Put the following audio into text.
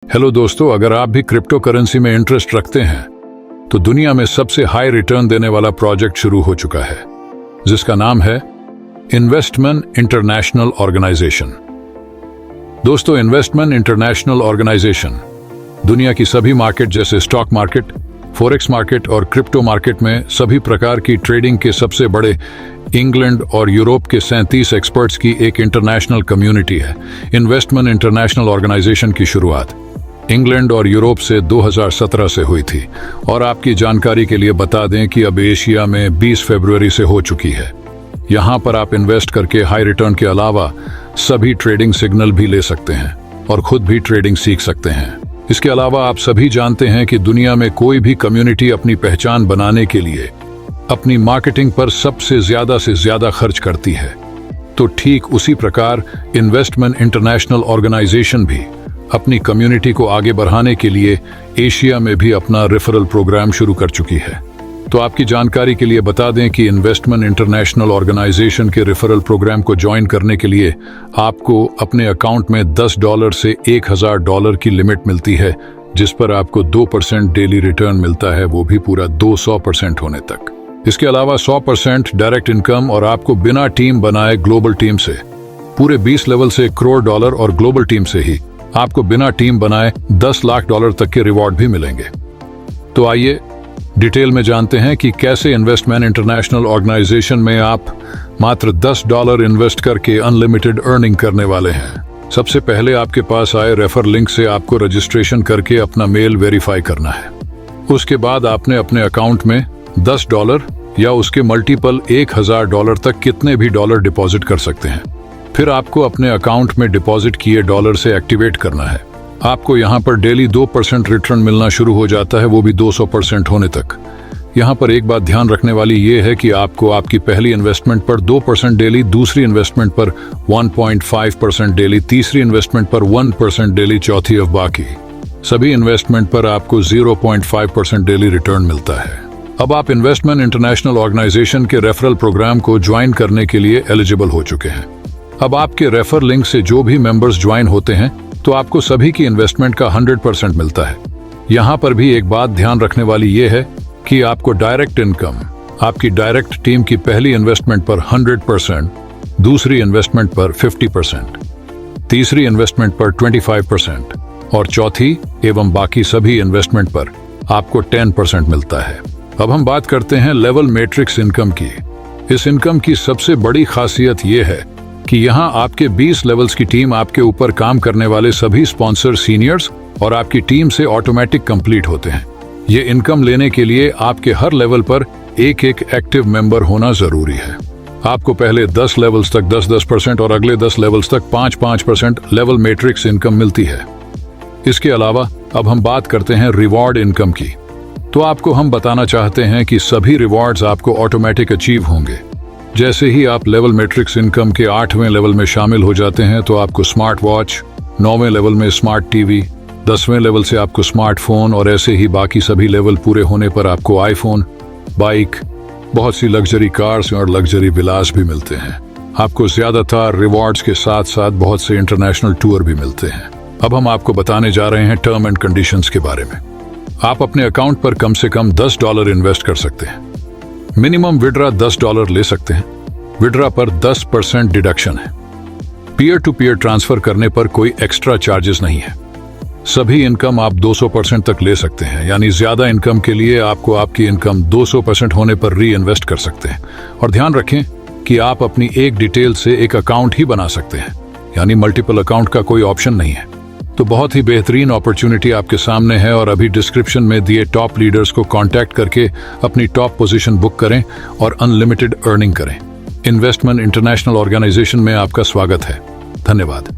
Hello दोस्तों, अगर आप भी क्रिप्टो करेंसी में इंटरेस्ट रखते हैं तो दुनिया में सबसे हाई रिटर्न देने वाला प्रोजेक्ट शुरू हो चुका है, जिसका नाम है इन्वेस्टमेंट इंटरनेशनल ऑर्गेनाइजेशन। दोस्तों, इन्वेस्टमेंट इंटरनेशनल ऑर्गेनाइजेशन दुनिया की सभी मार्केट जैसे स्टॉक मार्केट, फॉरेक्स मार्केट और क्रिप्टो मार्केट में सभी प्रकार की ट्रेडिंग के सबसे बड़े इंग्लैंड और यूरोप के 37 एक्सपर्ट्स की एक इंटरनेशनल कम्युनिटी है। इन्वेस्टमेंट इंटरनेशनल ऑर्गेनाइजेशन की शुरुआत इंग्लैंड और यूरोप से 2017 से हुई थी और आपकी जानकारी के लिए बता दें कि अब एशिया में 20 फरवरी से हो चुकी है। यहाँ पर आप इन्वेस्ट करके हाई रिटर्न के अलावा सभी ट्रेडिंग सिग्नल भी ले सकते हैं और खुद भी ट्रेडिंग सीख सकते हैं। इसके अलावा आप सभी जानते हैं कि दुनिया में कोई भी कम्युनिटी अपनी पहचान बनाने के लिए अपनी मार्केटिंग पर सबसे ज्यादा से ज्यादा खर्च करती है, तो ठीक उसी प्रकार इन्वेस्टमेंट इंटरनेशनल ऑर्गेनाइजेशन भी अपनी कम्युनिटी को आगे बढ़ाने के लिए एशिया में भी अपना रेफरल प्रोग्राम शुरू कर चुकी है। तो आपकी जानकारी के लिए बता दें कि इन्वेस्टमेंट इंटरनेशनल ऑर्गेनाइजेशन के रेफरल प्रोग्राम को ज्वाइन करने के लिए आपको अपने अकाउंट में $10 से $1000 की लिमिट मिलती है, जिस पर आपको 2% डेली रिटर्न मिलता है, वो भी पूरा 200% होने तक। इसके अलावा 100% डायरेक्ट इनकम और आपको बिना टीम बनाए ग्लोबल टीम से पूरे 20 लेवल से $1 करोड़ और ग्लोबल टीम से ही आपको बिना टीम बनाए $10 लाख तक के रिवॉर्ड भी मिलेंगे। तो आइए डिटेल में जानते हैं कि कैसे इन्वेस्टमेंट इंटरनेशनल ऑर्गेनाइजेशन में आप मात्र $10 इन्वेस्ट करके अनलिमिटेड अर्निंग करने वाले हैं। सबसे पहले आपके पास आए रेफर लिंक से आपको रजिस्ट्रेशन करके अपना मेल वेरीफाई करना है। उसके बाद आपने अपने अकाउंट में $10 या उसके मल्टीपल $1000 तक कितने भी डॉलर डिपॉजिट कर सकते हैं। फिर आपको अपने अकाउंट में डिपॉजिट किए डॉलर से एक्टिवेट करना है। आपको यहाँ पर डेली 2% रिटर्न मिलना शुरू हो जाता है, वो भी 200% होने तक। यहाँ पर एक बात ध्यान रखने वाली ये है कि आपको आपकी पहली इन्वेस्टमेंट पर 2% डेली, दूसरी इन्वेस्टमेंट पर 1.5% डेली, तीसरी इन्वेस्टमेंट पर 1% डेली, चौथी और बाकी सभी इन्वेस्टमेंट पर आपको 0.5% डेली रिटर्न मिलता है। अब आप इन्वेस्टमेंट इंटरनेशनल ऑर्गेनाइजेशन के रेफरल प्रोग्राम को ज्वाइन करने के लिए एलिजिबल हो चुके हैं। अब आपके रेफर लिंक से जो भी मेंबर्स ज्वाइन होते हैं तो आपको सभी की इन्वेस्टमेंट का 100% मिलता है। यहाँ पर भी एक बात ध्यान रखने वाली ये है कि आपको डायरेक्ट इनकम आपकी डायरेक्ट टीम की पहली इन्वेस्टमेंट पर 100%, दूसरी इन्वेस्टमेंट पर 50%, तीसरी इन्वेस्टमेंट पर 25% और चौथी एवं बाकी सभी इन्वेस्टमेंट पर आपको 10% मिलता है। अब हम बात करते हैं लेवल मैट्रिक्स इनकम की। इस इनकम की सबसे बड़ी खासियत यह है कि यहाँ आपके 20 लेवल्स की टीम आपके ऊपर काम करने वाले सभी स्पॉन्सर सीनियर्स और आपकी टीम से ऑटोमेटिक कंप्लीट होते हैं। ये इनकम लेने के लिए आपके हर लेवल पर एक एक्टिव मेंबर होना जरूरी है। आपको पहले 10 लेवल्स तक 10% और अगले 10 लेवल्स तक 5% लेवल मैट्रिक्स इनकम मिलती है। इसके अलावा अब हम बात करते हैं रिवॉर्ड इनकम की। तो आपको हम बताना चाहते हैं कि सभी रिवॉर्ड्स आपको ऑटोमेटिक अचीव होंगे। जैसे ही आप लेवल मैट्रिक्स इनकम के 8वें लेवल में शामिल हो जाते हैं तो आपको स्मार्ट वॉच, 9वें लेवल में स्मार्ट टीवी, 10वें लेवल से आपको स्मार्टफोन और ऐसे ही बाकी सभी लेवल पूरे होने पर आपको आईफोन, बाइक, बहुत सी लग्जरी कार्स और लग्जरी विलास भी मिलते हैं। आपको ज्यादातर रिवॉर्ड्स के साथ साथ बहुत से इंटरनेशनल टूर भी मिलते हैं। अब हम आपको बताने जा रहे हैं टर्म एंड कंडीशंस के बारे में। आप अपने अकाउंट पर कम से कम $10 इन्वेस्ट कर सकते हैं। मिनिमम विड्रा $10 ले सकते हैं। विड्रा पर 10% डिडक्शन है। पीयर टू पीयर ट्रांसफर करने पर कोई एक्स्ट्रा चार्जेस नहीं है। सभी इनकम आप 200% तक ले सकते हैं, यानी ज्यादा इनकम के लिए आपको आपकी इनकम 200% होने पर री इन्वेस्ट कर सकते हैं। और ध्यान रखें कि आप अपनी एक डिटेल से एक अकाउंट ही बना सकते हैं, यानी मल्टीपल अकाउंट का कोई ऑप्शन नहीं है। तो बहुत ही बेहतरीन अपॉर्चुनिटी आपके सामने है और अभी डिस्क्रिप्शन में दिए टॉप लीडर्स को कांटेक्ट करके अपनी टॉप पोजीशन बुक करें और अनलिमिटेड अर्निंग करें। इन्वेस्टमेंट इंटरनेशनल ऑर्गेनाइजेशन में आपका स्वागत है। धन्यवाद।